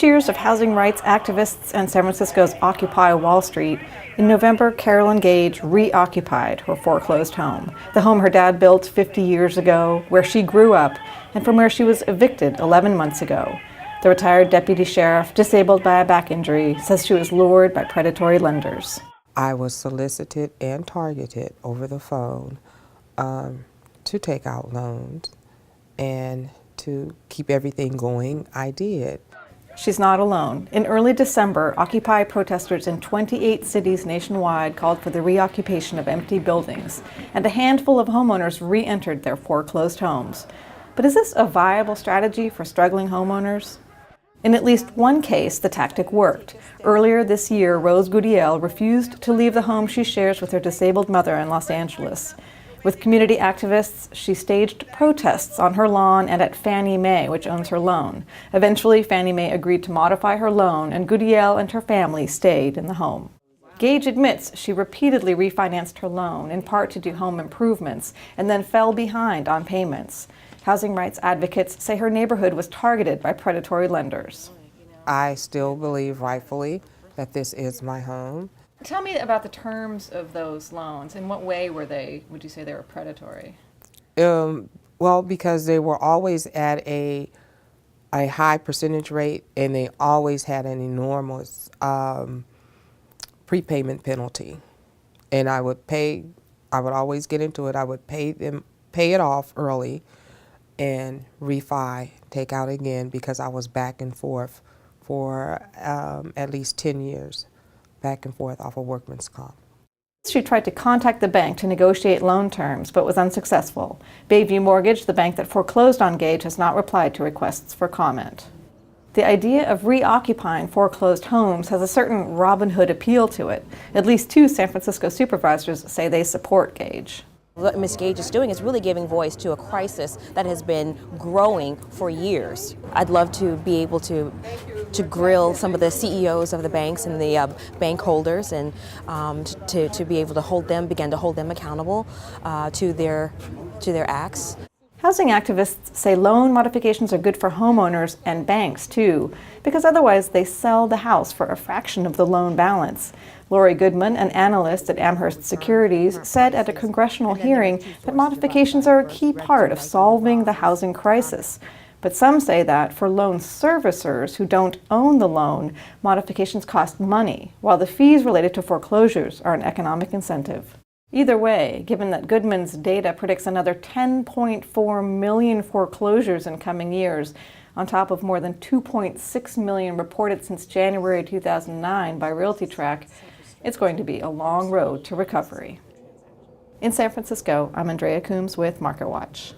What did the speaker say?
cheers of housing rights activists and San Francisco's Occupy Wall Street, in November, Carolyn Gage reoccupied her foreclosed home, the home her dad built 50 years ago, where she grew up, and from where she was evicted 11 months ago. The retired deputy sheriff, disabled by a back injury, says she was lured by predatory lenders. I was solicited and targeted over the phone to take out loans, and to keep everything going, I did. She's not alone. In early December, Occupy protesters in 28 cities nationwide called for the reoccupation of empty buildings, and a handful of homeowners re-entered their foreclosed homes. But is this a viable strategy for struggling homeowners? In at least one case, the tactic worked. Earlier this year, Rose Gudiel refused to leave the home she shares with her disabled mother in Los Angeles. With community activists, she staged protests on her lawn and at Fannie Mae, which owns her loan. Eventually, Fannie Mae agreed to modify her loan, and Gudiel and her family stayed in the home. Gage admits she repeatedly refinanced her loan, in part to do home improvements, and then fell behind on payments. Housing rights advocates say her neighborhood was targeted by predatory lenders. I still believe, rightfully, that this is my home. Tell me about the terms of those loans. In what way would you say they were predatory? Well, because they were always at a high percentage rate, and they always had an enormous prepayment penalty. And I would always get into it. I would pay it off early and refi, take out again, because I was back and forth for at least 10 years. Back and forth off of workman's comp. She tried to contact the bank to negotiate loan terms, but was unsuccessful. Bayview Mortgage, the bank that foreclosed on Gage, has not replied to requests for comment. The idea of reoccupying foreclosed homes has a certain Robin Hood appeal to it. At least 2 San Francisco supervisors say they support Gage. What Ms. Gage is doing is really giving voice to a crisis that has been growing for years. I'd love to be able to grill some of the CEOs of the banks and the bank holders, and to be able to begin to hold them accountable to their acts. Housing activists say loan modifications are good for homeowners and banks too, because otherwise they sell the house for a fraction of the loan balance. Lori Goodman, an analyst at Amherst Securities, said at a congressional hearing that modifications are a key part of solving the housing crisis. But some say that for loan servicers who don't own the loan, modifications cost money, while the fees related to foreclosures are an economic incentive. Either way, given that Goodman's data predicts another 10.4 million foreclosures in coming years, on top of more than 2.6 million reported since January 2009 by RealtyTrack, it's going to be a long road to recovery. In San Francisco, I'm Andrea Coombes with MarketWatch.